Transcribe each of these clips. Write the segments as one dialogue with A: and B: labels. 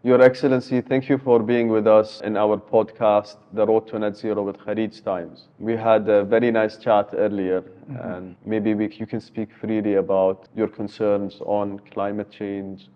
A: Your Excellency, thank you for being with us in our podcast, The Road to Net Zero with Khaleej Times. We had a very nice chat earlier, and maybe you can speak freely about your concerns on climate change,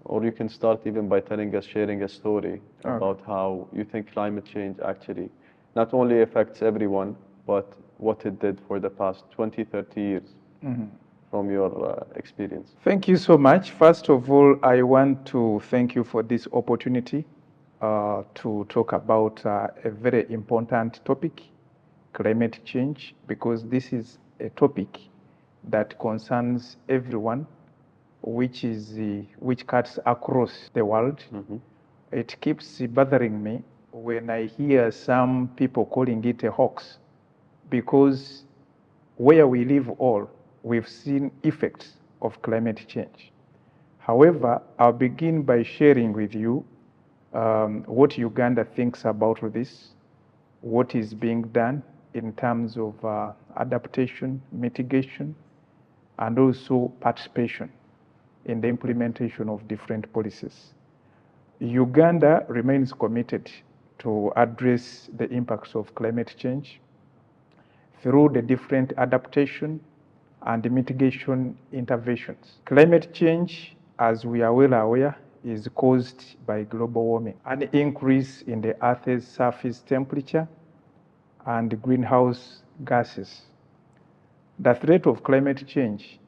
A: or you can start even by telling us, sharing a story about how you think climate change actually not only affects everyone, but what it did for the past 20, 30 years from your experience.
B: Thank you so much. First of all, I want to thank you for this opportunity to talk about a very important topic, climate change, because this is a topic that concerns everyone, which cuts across the world. It keeps bothering me when I hear some people calling it a hoax, because where we live all, we've seen effects of climate change. However, I'll begin by sharing with you what Uganda thinks about this, what is being done in terms of adaptation, mitigation, and also participation in the implementation of different policies. Uganda remains committed to address the impacts of climate change through the different adaptation and mitigation interventions. Climate change, as we are well aware, is caused by global warming, an increase in the Earth's surface temperature and greenhouse gases. The threat of climate change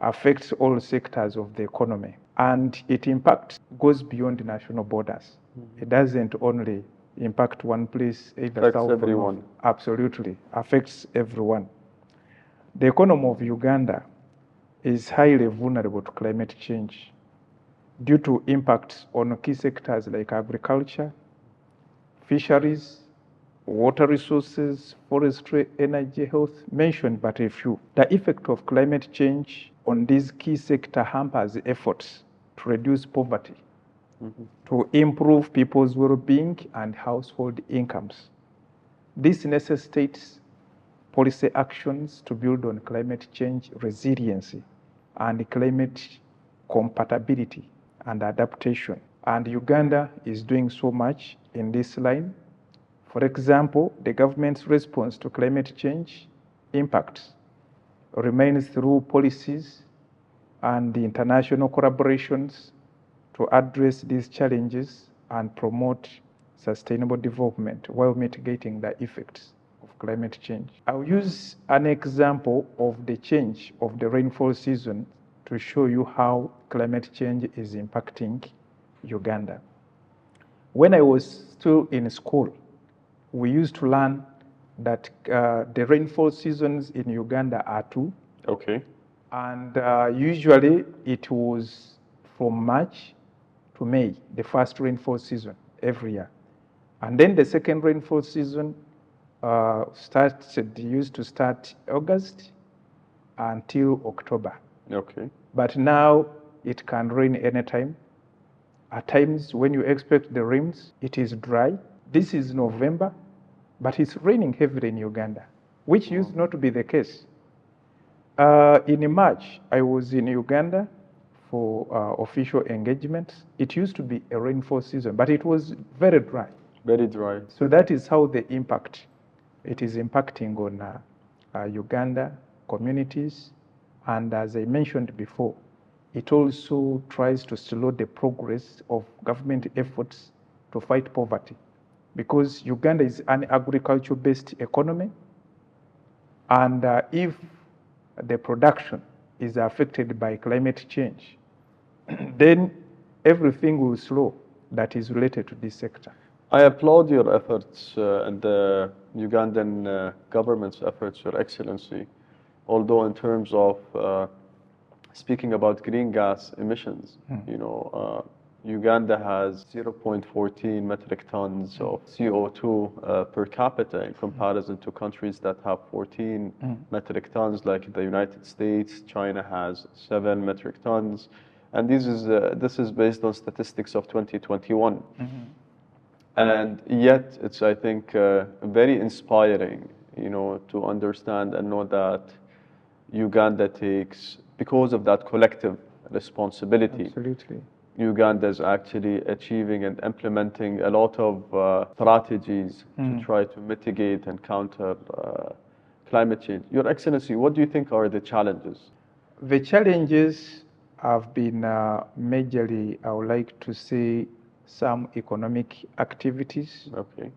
B: affects all sectors of the economy, and its impact goes beyond national borders. It doesn't only impact one place, either
A: Affects
B: south
A: everyone.
B: or north. Absolutely, affects everyone. The economy of Uganda is highly vulnerable to climate change due to impacts on key sectors like agriculture, fisheries, water resources, forestry, energy, health, mentioned but a few. The effect of climate change on these key sectors hampers efforts to reduce poverty, to improve people's well-being and household incomes. This necessitates policy actions to build on climate change resiliency and climate compatibility and adaptation. And Uganda is doing so much in this line. For example, the government's response to climate change impacts remains through policies and the international collaborations to address these challenges and promote sustainable development while mitigating the effects of climate change. I'll use an example of the change of the rainfall season to show you how climate change is impacting Uganda. When I was still in school, we used to learn that the rainfall seasons in Uganda are two.
A: Okay.
B: And usually it was from March to May, the first rainfall season every year. And then the second rainfall season used to start August until October.
A: Okay.
B: But now it can rain anytime. At times when you expect the rains, it is dry. This is November, but it's raining heavily in Uganda, which used not to be the case. In March, I was in Uganda for official engagements. It used to be a rainfall season, but it was very dry.
A: Very dry.
B: So that is how the impact, it is impacting on Uganda communities. And as I mentioned before, it also tries to slow the progress of government efforts to fight poverty. Because Uganda is an agriculture-based economy, and if the production is affected by climate change, then everything will slow that is related to this sector.
A: I applaud your efforts and the Ugandan government's efforts, Your Excellency. Although in terms of speaking about green gas emissions, Uganda has 0.14 metric tons of CO2 per capita in comparison to countries that have 14 metric tons, like the United States. China has 7 metric tons. And this is based on statistics of 2021. And yet, it's, I think, very inspiring, to understand and know that Uganda takes, because of that collective responsibility,
B: Absolutely.
A: Uganda is actually achieving and implementing a lot of strategies to try to mitigate and counter climate change. Your Excellency, what do you think are the challenges?
B: The challenges have been majorly, I would like to say, some economic activities
A: Okay.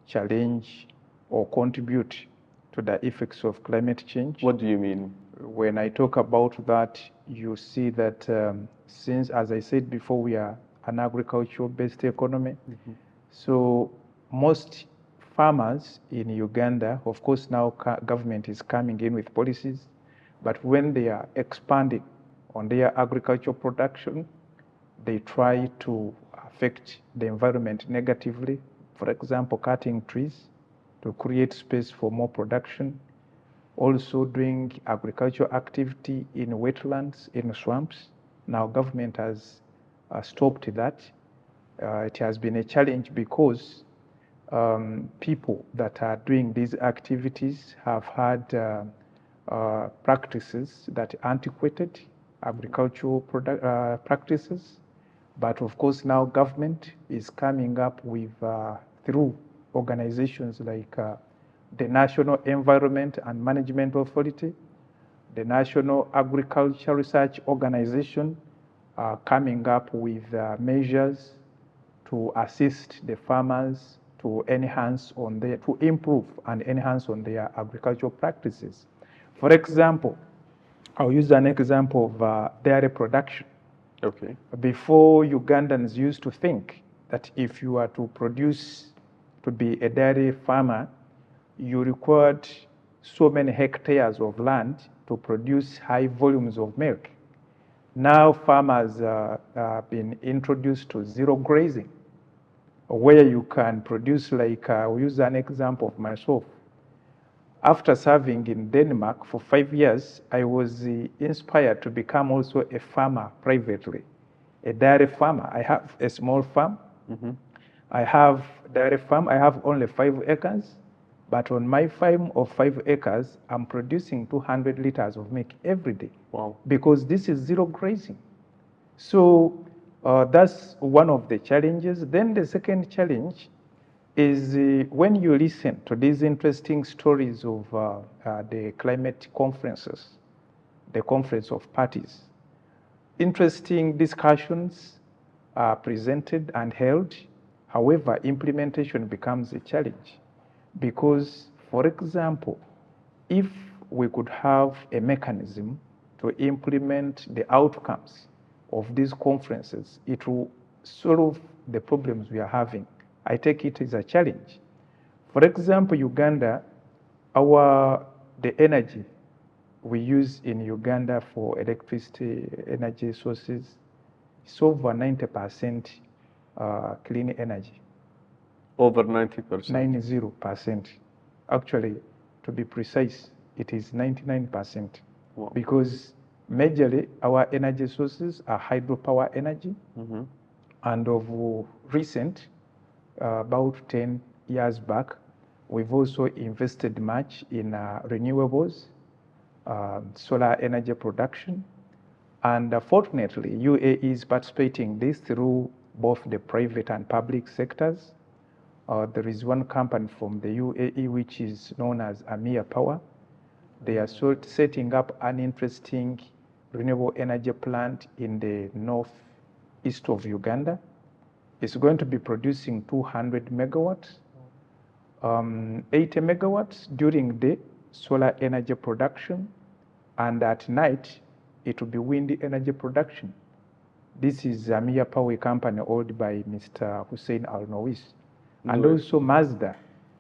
B: challenge or contribute to the effects of climate change.
A: What do you mean?
B: When I talk about that, you see that since, as I said before, we are an agricultural-based economy, so most farmers in Uganda, of course now government is coming in with policies, but when they are expanding on their agricultural production, they try to affect the environment negatively. For example, cutting trees to create space for more production, also doing agricultural activity in wetlands, in swamps. Now government has stopped that. It has been a challenge because people that are doing these activities have had practices that are antiquated, agricultural practices. But of course now government is coming up with, through organizations like the National Environment and Management Authority, the National Agriculture Research Organization, coming up with measures to assist the farmers to improve and enhance on their agricultural practices. For example, I'll use an example of dairy production.
A: Okay.
B: Before, Ugandans used to think that if you are to be a dairy farmer, you required so many hectares of land to produce high volumes of milk. Now farmers have been introduced to zero grazing, where you can produce, like, I'll use an example of myself. After serving in Denmark for 5 years, I was inspired to become also a farmer privately, a dairy farmer. I have a small farm. I have dairy farm. I have only 5 acres, but on my farm of 5 acres, I'm producing 200 liters of milk every day.
A: Wow.
B: Because this is zero grazing. So that's one of the challenges. Then the second challenge is when you listen to these interesting stories of the climate conferences, the conference of parties, interesting discussions are presented and held. However, implementation becomes a challenge because, for example, if we could have a mechanism to implement the outcomes of these conferences, it will solve the problems we are having. I take it as a challenge. For example, Uganda, the energy we use in Uganda for electricity energy sources is over 90% clean energy.
A: Over 90%?
B: 90%. Actually, to be precise, it is 99%.
A: Wow.
B: Because majorly our energy sources are hydropower energy, and of recent, about 10 years back, we've also invested much in renewables, solar energy production, and fortunately, UAE is participating this through both the private and public sectors. There is one company from the UAE which is known as Amir Power. They are setting up an interesting renewable energy plant in the northeast of Uganda. It's going to be producing 200 megawatts, 80 megawatts during the solar energy production, and at night it will be wind energy production. This is Amir Power company owned by Mr. Hussein Al-Nawis. And also Mazda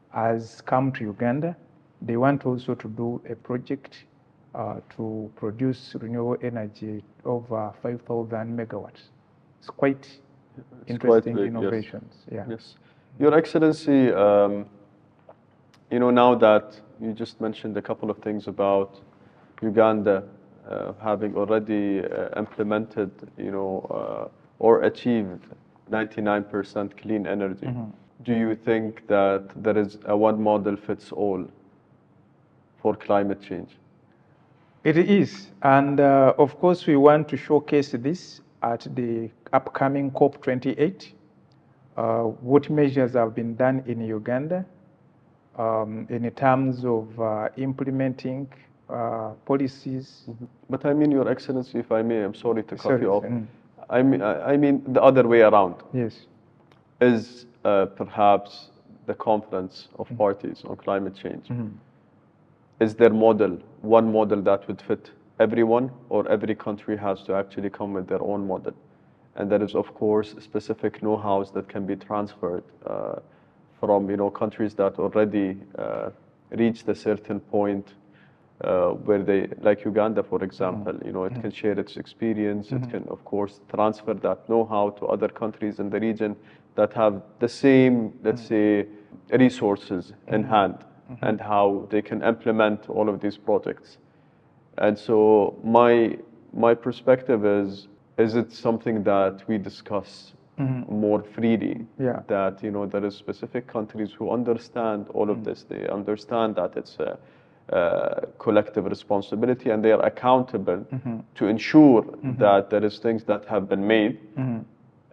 B: has come to Uganda. They want also to do a project to produce renewable energy over 5,000 megawatts. It's quite interesting
A: big,
B: innovations.
A: Yes.
B: Yeah.
A: Yes. Your Excellency, now that you just mentioned a couple of things about Uganda having already implemented, or achieved 99% clean energy. Do you think that there is a one model fits all for climate change?
B: It is, and of course we want to showcase this at the upcoming COP28, what measures have been done in Uganda in terms of implementing policies.
A: But I mean, Your Excellency, if I may, I'm sorry to cut
B: Sorry,
A: you off.
B: mm.
A: I mean the other way around.
B: Yes.
A: Is perhaps the conference of parties on climate change, is there one model that would fit everyone, or every country has to actually come with their own model? And there is, of course, specific know-hows that can be transferred from countries that already reached a certain point where they, like Uganda, for example, it can share its experience. It can, of course, transfer that know-how to other countries in the region that have the same, let's say, resources in hand, and how they can implement all of these projects. And so my perspective is it something that we discuss more freely?
B: Yeah.
A: That there is specific countries who understand all of this. They understand that it's a collective responsibility, and they are accountable to ensure that there is things that have been made,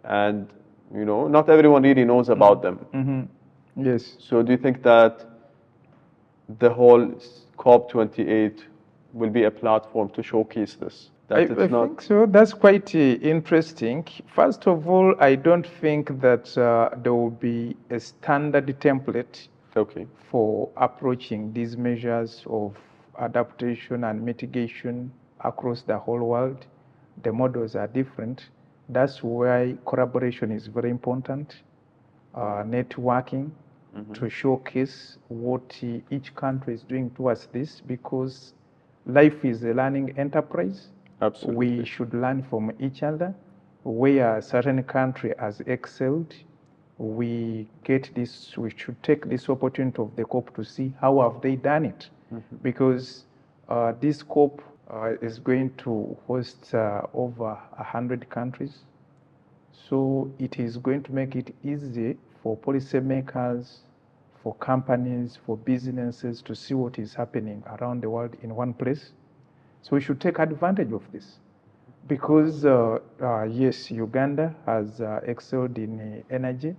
A: and not everyone really knows about them.
B: Yes.
A: So do you think that the whole COP28 will be a platform to showcase this?
B: I think so. That's quite interesting. First of all, I don't think that there will be a standard template for approaching these measures of adaptation and mitigation across the whole world. The models are different. That's why collaboration is very important. Networking to showcase what each country is doing towards this, because life is a learning enterprise.
A: Absolutely.
B: We should learn from each other. Where a certain country has excelled, we should take this opportunity of the COP to see how have they done it. Because this COP is going to host over 100 countries. So it is going to make it easy for policymakers, for companies, for businesses to see what is happening around the world in one place. So we should take advantage of this, because yes, Uganda has excelled in energy,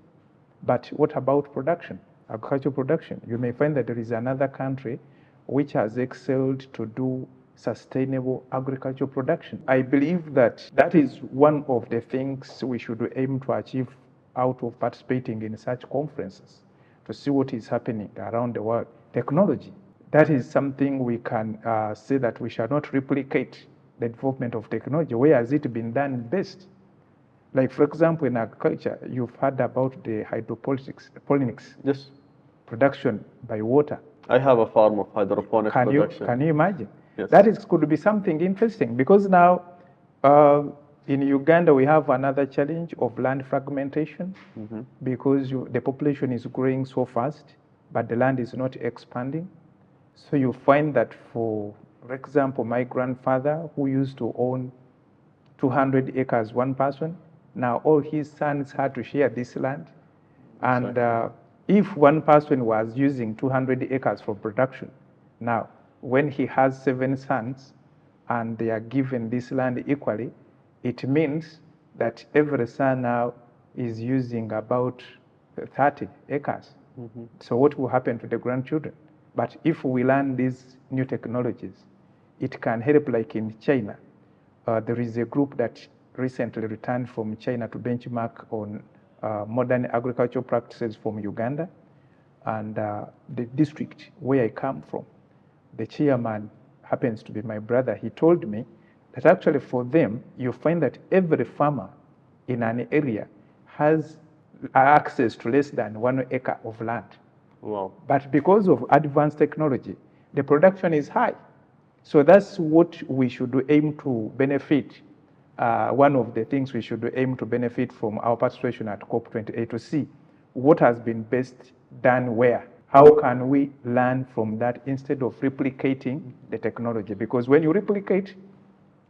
B: but what about production, agricultural production? You may find that there is another country which has excelled to do sustainable agricultural production. I believe that that is one of the things we should aim to achieve out of participating in such conferences, to see what is happening around the world. Technology. That is something we can say that we shall not replicate the development of technology. Where has it been done best? Like, for example, in agriculture, you've heard about the hydroponics.
A: Yes.
B: Production by water.
A: I have a farm of hydroponic production.
B: Can you imagine?
A: Yes.
B: That could be something interesting, because now in Uganda we have another challenge of land fragmentation, because the population is growing so fast, but the land is not expanding. So you find that, for example, my grandfather, who used to own 200 acres, one person, now all his sons had to share this land. And if one person was using 200 acres for production, now when he has 7 sons and they are given this land equally, it means that every son now is using about 30 acres. So what will happen to the grandchildren? But if we learn these new technologies, it can help. Like in China, there is a group that recently returned from China to benchmark on modern agricultural practices from Uganda. And the district where I come from, the chairman happens to be my brother. He told me that actually for them, you find that every farmer in an area has access to less than 1 acre of land.
A: Wow.
B: But because of advanced technology, the production is high. So that's what we should aim to benefit. One of the things we should aim to benefit from our participation at COP28, to see what has been best done where. How can we learn from that instead of replicating the technology? Because when you replicate,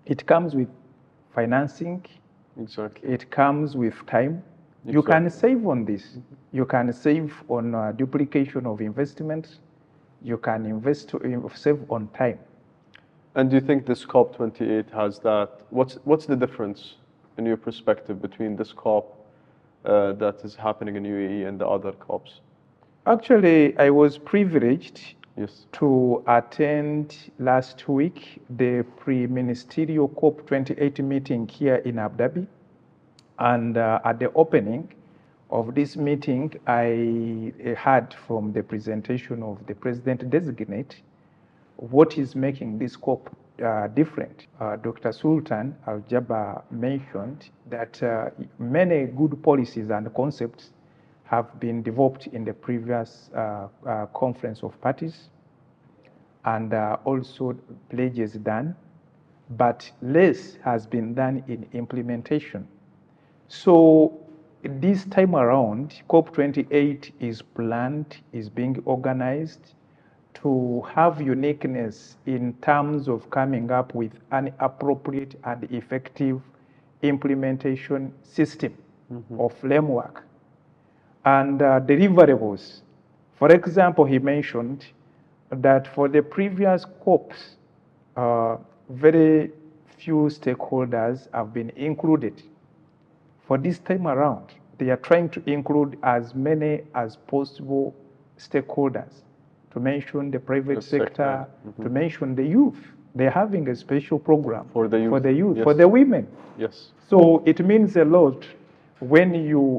B: it comes with financing.
A: Exactly.
B: It comes with time. You can save on this. You can save on duplication of investments. You can save on time.
A: And do you think this COP28 has that? What's the difference in your perspective between this COP that is happening in UAE and the other COPs?
B: Actually, I was privileged
A: Yes.
B: to attend last week the pre-ministerial COP28 meeting here in Abu Dhabi. And at the opening of this meeting, I heard from the presentation of the president-designate what is making this COP different. Dr. Sultan Al-Jaber mentioned that many good policies and concepts have been developed in the previous conference of parties, and also pledges done, but less has been done in implementation. So this time around, COP28 is planned, is being organized to have uniqueness in terms of coming up with an appropriate and effective implementation system or framework and deliverables. For example, he mentioned that for the previous COPs, very few stakeholders have been included. For this time around, they are trying to include as many as possible stakeholders, to mention the private sector, to mention the youth. They're having a special program
A: For the youth. Yes.
B: for the women.
A: Yes.
B: So it means a lot when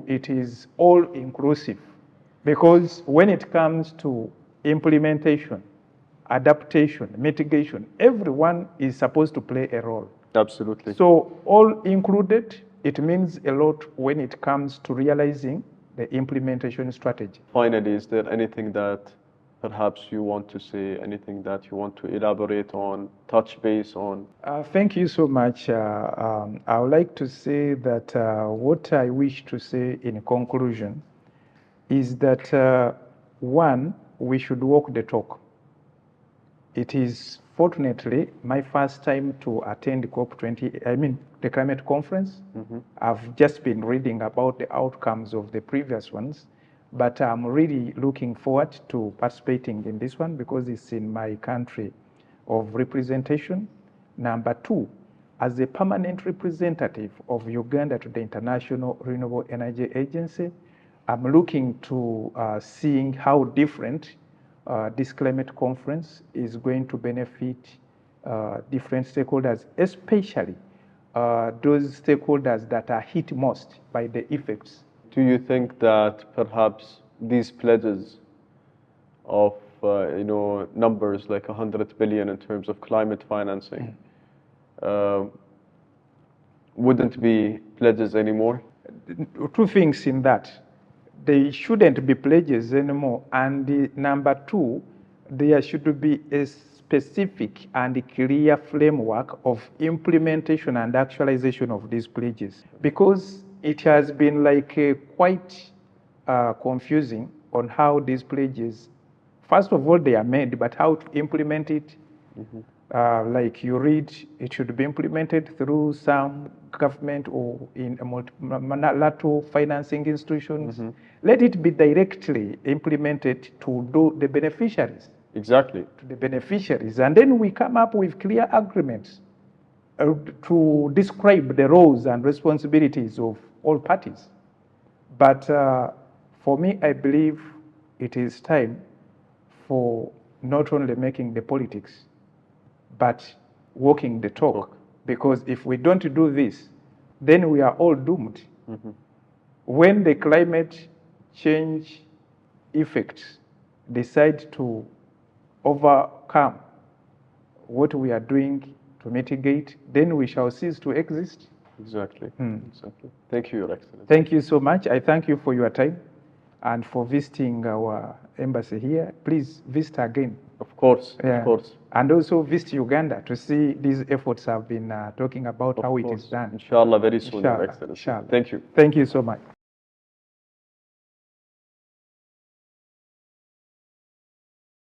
B: it is all inclusive, because when it comes to implementation, adaptation, mitigation, everyone is supposed to play a role.
A: Absolutely.
B: So all included, it means a lot when it comes to realizing the implementation strategy.
A: Finally, is there anything that perhaps you want to say, anything that you want to elaborate on, touch base on?
B: Thank you so much. I would like to say that what I wish to say in conclusion is that one, we should walk the talk. It is fortunately my first time to attend COP20, the climate conference. I've just been reading about the outcomes of the previous ones, but I'm really looking forward to participating in this one because it's in my country of representation. Number two, as a permanent representative of Uganda to the International Renewable Energy Agency, I'm looking to seeing how different this climate conference is going to benefit different stakeholders, especially those stakeholders that are hit most by the effects.
A: Do you think that perhaps these pledges of numbers like 100 billion in terms of climate financing wouldn't be pledges anymore?
B: Two things in that. They shouldn't be pledges anymore. And number two, there should be a specific and clear framework of implementation and actualization of these pledges, because it has been like quite confusing on how these pledges, first of all, they are made, but how to implement it. Like you read, it should be implemented through some government or in multilateral financing institutions. Let it be directly implemented to the beneficiaries.
A: Exactly.
B: To the beneficiaries. And then we come up with clear agreements to describe the roles and responsibilities of all parties. But for me, I believe it is time for not only making the politics, but walking the talk. Because if we don't do this, then we are all doomed. When the climate change effects decide to overcome what we are doing to mitigate, then we shall cease to exist.
A: Exactly. Exactly. Thank you, Your Excellency.
B: Thank you so much. I thank you for your time and for visiting our embassy here. Please visit again.
A: Of course, of course.
B: And also visit Uganda to see these efforts I've been talking about, how it is done.
A: Inshallah, very soon, Your Excellency.
B: Inshallah.
A: Thank you.
B: Thank you so much.